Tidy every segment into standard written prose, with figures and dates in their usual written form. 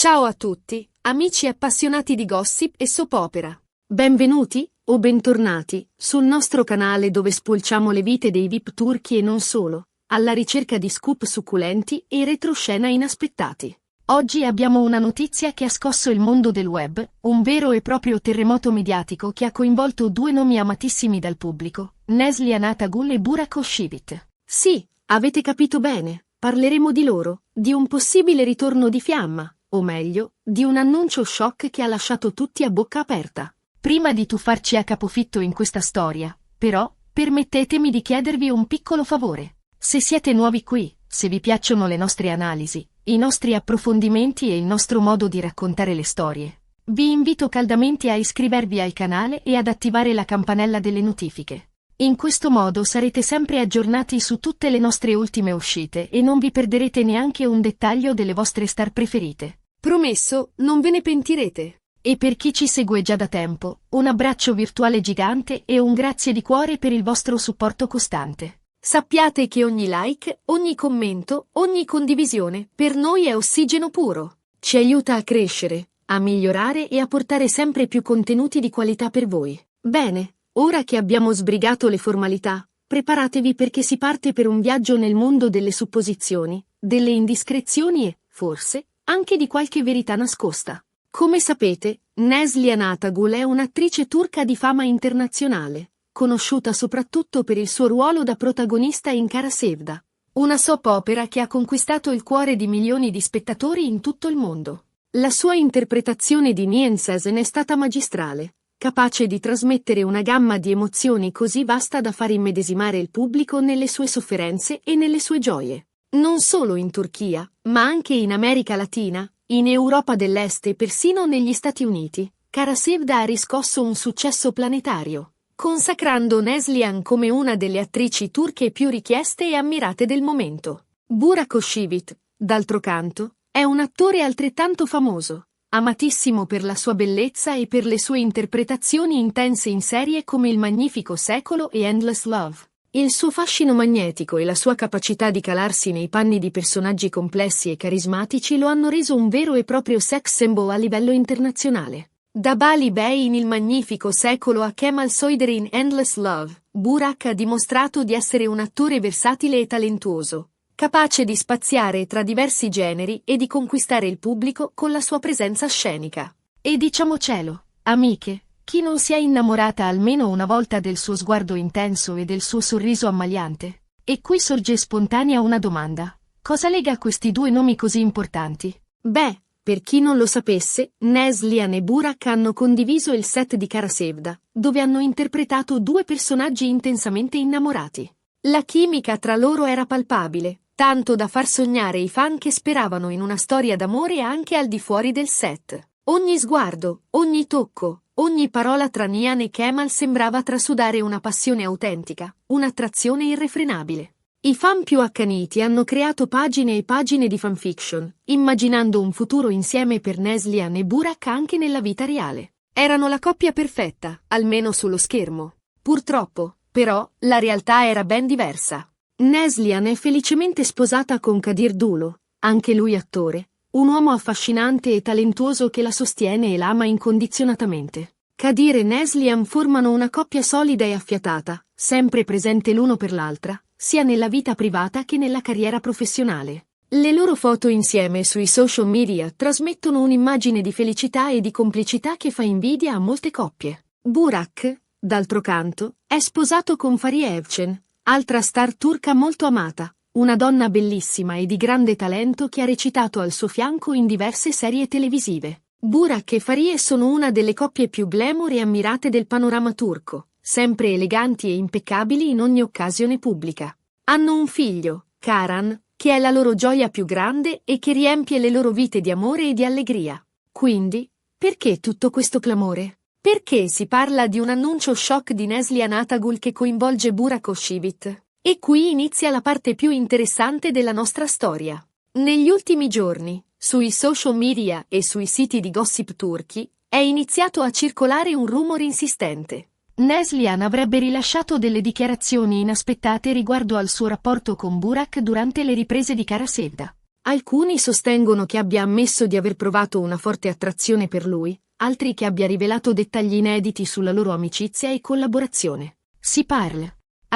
Ciao a tutti, amici appassionati di gossip e soap opera. Benvenuti, o bentornati, sul nostro canale dove spulciamo le vite dei VIP turchi e non solo, alla ricerca di scoop succulenti e retroscena inaspettati. Oggi abbiamo una notizia che ha scosso il mondo del web, un vero e proprio terremoto mediatico che ha coinvolto due nomi amatissimi dal pubblico, Neslihan Atagul e Burak Özçivit. Sì, avete capito bene, parleremo di loro, di un possibile ritorno di fiamma, o meglio, di un annuncio shock che ha lasciato tutti a bocca aperta. Prima di tuffarci a capofitto in questa storia, però, permettetemi di chiedervi un piccolo favore. Se siete nuovi qui, se vi piacciono le nostre analisi, i nostri approfondimenti e il nostro modo di raccontare le storie, vi invito caldamente a iscrivervi al canale e ad attivare la campanella delle notifiche. In questo modo sarete sempre aggiornati su tutte le nostre ultime uscite e non vi perderete neanche un dettaglio delle vostre star preferite. Promesso, non ve ne pentirete. E per chi ci segue già da tempo, un abbraccio virtuale gigante e un grazie di cuore per il vostro supporto costante. Sappiate che ogni like, ogni commento, ogni condivisione, per noi è ossigeno puro. Ci aiuta a crescere, a migliorare e a portare sempre più contenuti di qualità per voi. Bene, ora che abbiamo sbrigato le formalità, preparatevi perché si parte per un viaggio nel mondo delle supposizioni, delle indiscrezioni e, forse, anche di qualche verità nascosta. Come sapete, Neslihan Atagul è un'attrice turca di fama internazionale, conosciuta soprattutto per il suo ruolo da protagonista in Kara Sevda, una soap opera che ha conquistato il cuore di milioni di spettatori in tutto il mondo. La sua interpretazione di Nien Sezen è stata magistrale, capace di trasmettere una gamma di emozioni così vasta da far immedesimare il pubblico nelle sue sofferenze e nelle sue gioie. Non solo in Turchia, ma anche in America Latina, in Europa dell'Est e persino negli Stati Uniti, Kara Sevda ha riscosso un successo planetario, consacrando Neslihan come una delle attrici turche più richieste e ammirate del momento. Burak Özçivit, d'altro canto, è un attore altrettanto famoso, amatissimo per la sua bellezza e per le sue interpretazioni intense in serie come Il Magnifico Secolo e Endless Love. Il suo fascino magnetico e la sua capacità di calarsi nei panni di personaggi complessi e carismatici lo hanno reso un vero e proprio sex symbol a livello internazionale. Da Bali Bey in Il Magnifico Secolo a Kemal Soyder in Endless Love, Burak ha dimostrato di essere un attore versatile e talentuoso, capace di spaziare tra diversi generi e di conquistare il pubblico con la sua presenza scenica. E diciamocelo, amiche, chi non si è innamorata almeno una volta del suo sguardo intenso e del suo sorriso ammaliante? E qui sorge spontanea una domanda. Cosa lega questi due nomi così importanti? Beh, per chi non lo sapesse, Neslihan e Burak hanno condiviso il set di Kara Sevda, dove hanno interpretato due personaggi intensamente innamorati. La chimica tra loro era palpabile, tanto da far sognare i fan che speravano in una storia d'amore anche al di fuori del set. Ogni sguardo, ogni tocco, ogni parola tra Nihan e Kemal sembrava trasudare una passione autentica, un'attrazione irrefrenabile. I fan più accaniti hanno creato pagine e pagine di fanfiction, immaginando un futuro insieme per Neslihan e Burak anche nella vita reale. Erano la coppia perfetta, almeno sullo schermo. Purtroppo, però, la realtà era ben diversa. Neslihan è felicemente sposata con Kadir Dulo, anche lui attore, un uomo affascinante e talentuoso che la sostiene e la ama incondizionatamente. Kadir e Neslihan formano una coppia solida e affiatata, sempre presente l'uno per l'altra, sia nella vita privata che nella carriera professionale. Le loro foto insieme sui social media trasmettono un'immagine di felicità e di complicità che fa invidia a molte coppie. Burak, d'altro canto, è sposato con Fariye Evcen, altra star turca molto amata, una donna bellissima e di grande talento che ha recitato al suo fianco in diverse serie televisive. Burak e Fariye sono una delle coppie più glamour e ammirate del panorama turco, sempre eleganti e impeccabili in ogni occasione pubblica. Hanno un figlio, Karan, che è la loro gioia più grande e che riempie le loro vite di amore e di allegria. Quindi, perché tutto questo clamore? Perché si parla di un annuncio shock di Neslihan Atagul che coinvolge Burak Özçivit? E qui inizia la parte più interessante della nostra storia. Negli ultimi giorni, sui social media e sui siti di gossip turchi, è iniziato a circolare un rumore insistente. Neslihan avrebbe rilasciato delle dichiarazioni inaspettate riguardo al suo rapporto con Burak durante le riprese di Kara Sevda. Alcuni sostengono che abbia ammesso di aver provato una forte attrazione per lui, altri che abbia rivelato dettagli inediti sulla loro amicizia e collaborazione. Si parla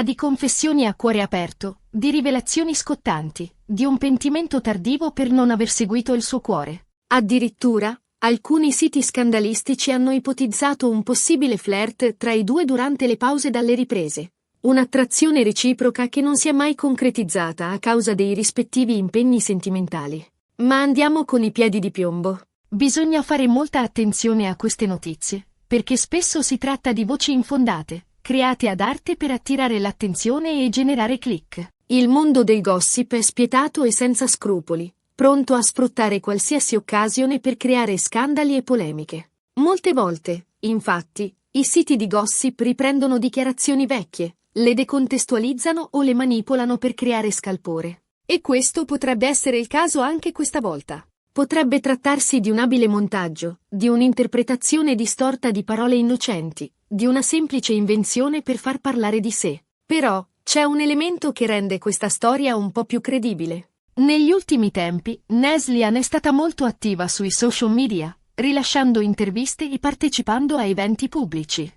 di confessioni a cuore aperto, di rivelazioni scottanti, di un pentimento tardivo per non aver seguito il suo cuore. Addirittura, alcuni siti scandalistici hanno ipotizzato un possibile flirt tra i due durante le pause dalle riprese. Un'attrazione reciproca che non si è mai concretizzata a causa dei rispettivi impegni sentimentali. Ma andiamo con i piedi di piombo. Bisogna fare molta attenzione a queste notizie, perché spesso si tratta di voci infondate, create ad arte per attirare l'attenzione e generare click. Il mondo del gossip è spietato e senza scrupoli, pronto a sfruttare qualsiasi occasione per creare scandali e polemiche. Molte volte, infatti, i siti di gossip riprendono dichiarazioni vecchie, le decontestualizzano o le manipolano per creare scalpore. E questo potrebbe essere il caso anche questa volta. Potrebbe trattarsi di un abile montaggio, di un'interpretazione distorta di parole innocenti, di una semplice invenzione per far parlare di sé. Però, c'è un elemento che rende questa storia un po' più credibile. Negli ultimi tempi, Neslihan è stata molto attiva sui social media, rilasciando interviste e partecipando a eventi pubblici.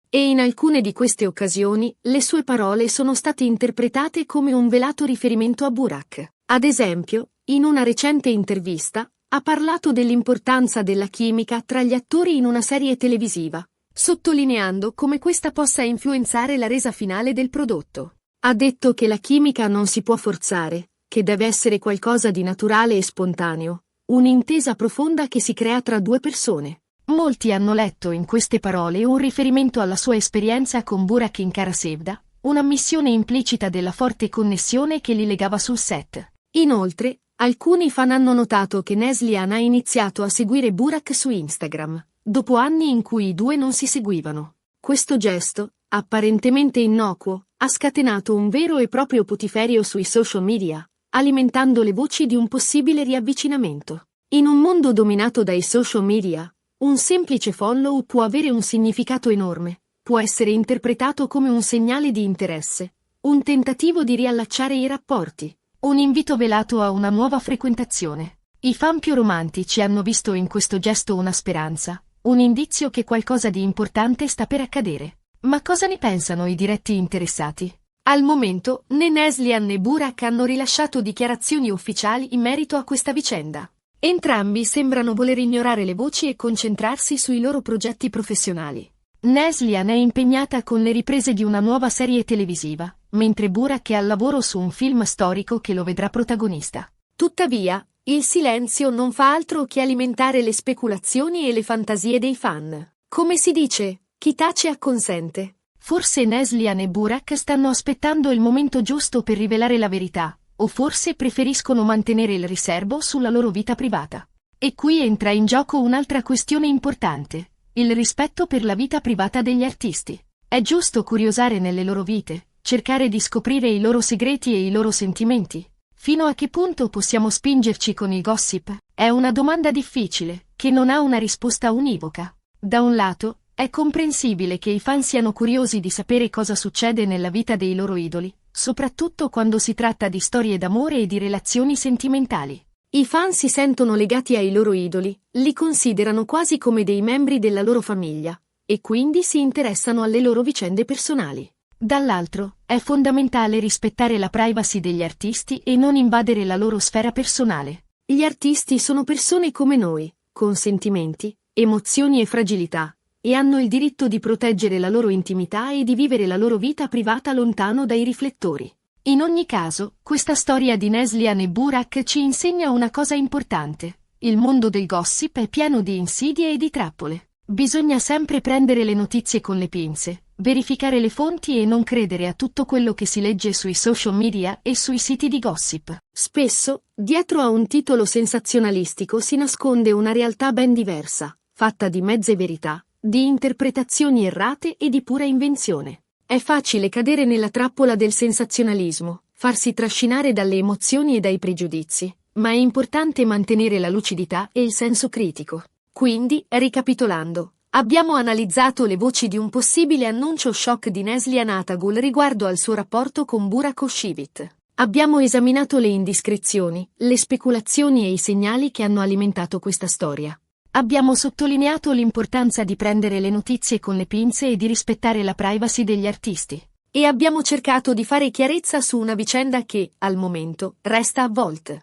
E in alcune di queste occasioni, le sue parole sono state interpretate come un velato riferimento a Burak. Ad esempio, in una recente intervista, ha parlato dell'importanza della chimica tra gli attori in una serie televisiva, sottolineando come questa possa influenzare la resa finale del prodotto. Ha detto che la chimica non si può forzare, che deve essere qualcosa di naturale e spontaneo, un'intesa profonda che si crea tra due persone. Molti hanno letto in queste parole un riferimento alla sua esperienza con Burak in Kara Sevda, un'ammissione implicita della forte connessione che li legava sul set. Inoltre, alcuni fan hanno notato che Neslihan ha iniziato a seguire Burak su Instagram, dopo anni in cui i due non si seguivano. Questo gesto, apparentemente innocuo, ha scatenato un vero e proprio putiferio sui social media, alimentando le voci di un possibile riavvicinamento. In un mondo dominato dai social media, un semplice follow può avere un significato enorme, può essere interpretato come un segnale di interesse, un tentativo di riallacciare i rapporti, un invito velato a una nuova frequentazione. I fan più romantici hanno visto in questo gesto una speranza, un indizio che qualcosa di importante sta per accadere. Ma cosa ne pensano i diretti interessati? Al momento, né Neslihan né Burak hanno rilasciato dichiarazioni ufficiali in merito a questa vicenda. Entrambi sembrano voler ignorare le voci e concentrarsi sui loro progetti professionali. Neslihan è impegnata con le riprese di una nuova serie televisiva, mentre Burak è al lavoro su un film storico che lo vedrà protagonista. Tuttavia, il silenzio non fa altro che alimentare le speculazioni e le fantasie dei fan. Come si dice, chi tace acconsente. Forse Neslihan e Burak stanno aspettando il momento giusto per rivelare la verità, o forse preferiscono mantenere il riserbo sulla loro vita privata. E qui entra in gioco un'altra questione importante, il rispetto per la vita privata degli artisti. È giusto curiosare nelle loro vite, cercare di scoprire i loro segreti e i loro sentimenti. Fino a che punto possiamo spingerci con il gossip? È una domanda difficile, che non ha una risposta univoca. Da un lato, è comprensibile che i fan siano curiosi di sapere cosa succede nella vita dei loro idoli, soprattutto quando si tratta di storie d'amore e di relazioni sentimentali. I fan si sentono legati ai loro idoli, li considerano quasi come dei membri della loro famiglia, e quindi si interessano alle loro vicende personali. Dall'altro, è fondamentale rispettare la privacy degli artisti e non invadere la loro sfera personale. Gli artisti sono persone come noi, con sentimenti, emozioni e fragilità, e hanno il diritto di proteggere la loro intimità e di vivere la loro vita privata lontano dai riflettori. In ogni caso, questa storia di Neslihan e Burak ci insegna una cosa importante. Il mondo del gossip è pieno di insidie e di trappole. Bisogna sempre prendere le notizie con le pinze, verificare le fonti e non credere a tutto quello che si legge sui social media e sui siti di gossip. Spesso, dietro a un titolo sensazionalistico si nasconde una realtà ben diversa, fatta di mezze verità, di interpretazioni errate e di pura invenzione. È facile cadere nella trappola del sensazionalismo, farsi trascinare dalle emozioni e dai pregiudizi, ma è importante mantenere la lucidità e il senso critico. Quindi, ricapitolando, abbiamo analizzato le voci di un possibile annuncio shock di Neslihan Atagul riguardo al suo rapporto con Burak Özçivit. Abbiamo esaminato le indiscrezioni, le speculazioni e i segnali che hanno alimentato questa storia. Abbiamo sottolineato l'importanza di prendere le notizie con le pinze e di rispettare la privacy degli artisti. E abbiamo cercato di fare chiarezza su una vicenda che, al momento, resta avvolta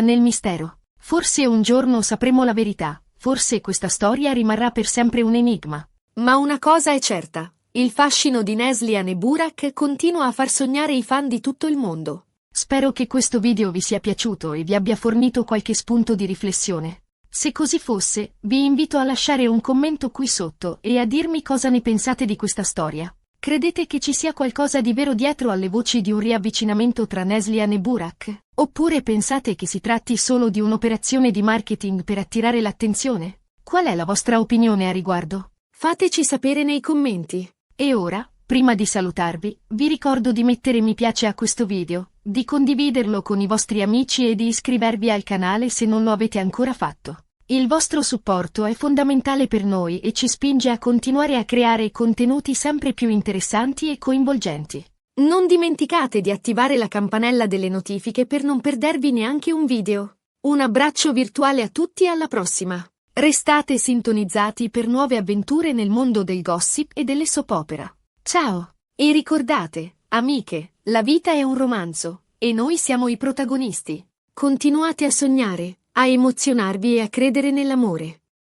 nel mistero. Forse un giorno sapremo la verità, forse questa storia rimarrà per sempre un enigma. Ma una cosa è certa, il fascino di Neslihan e Burak continua a far sognare i fan di tutto il mondo. Spero che questo video vi sia piaciuto e vi abbia fornito qualche spunto di riflessione. Se così fosse, vi invito a lasciare un commento qui sotto e a dirmi cosa ne pensate di questa storia. Credete che ci sia qualcosa di vero dietro alle voci di un riavvicinamento tra Neslihan e Burak? Oppure pensate che si tratti solo di un'operazione di marketing per attirare l'attenzione? Qual è la vostra opinione a riguardo? Fateci sapere nei commenti. E ora, prima di salutarvi, vi ricordo di mettere mi piace a questo video, di condividerlo con i vostri amici e di iscrivervi al canale se non lo avete ancora fatto. Il vostro supporto è fondamentale per noi e ci spinge a continuare a creare contenuti sempre più interessanti e coinvolgenti. Non dimenticate di attivare la campanella delle notifiche per non perdervi neanche un video. Un abbraccio virtuale a tutti e alla prossima. Restate sintonizzati per nuove avventure nel mondo del gossip e delle soap opera. Ciao! E ricordate, amiche, la vita è un romanzo, e noi siamo i protagonisti. Continuate a sognare, a emozionarvi e a credere nell'amore.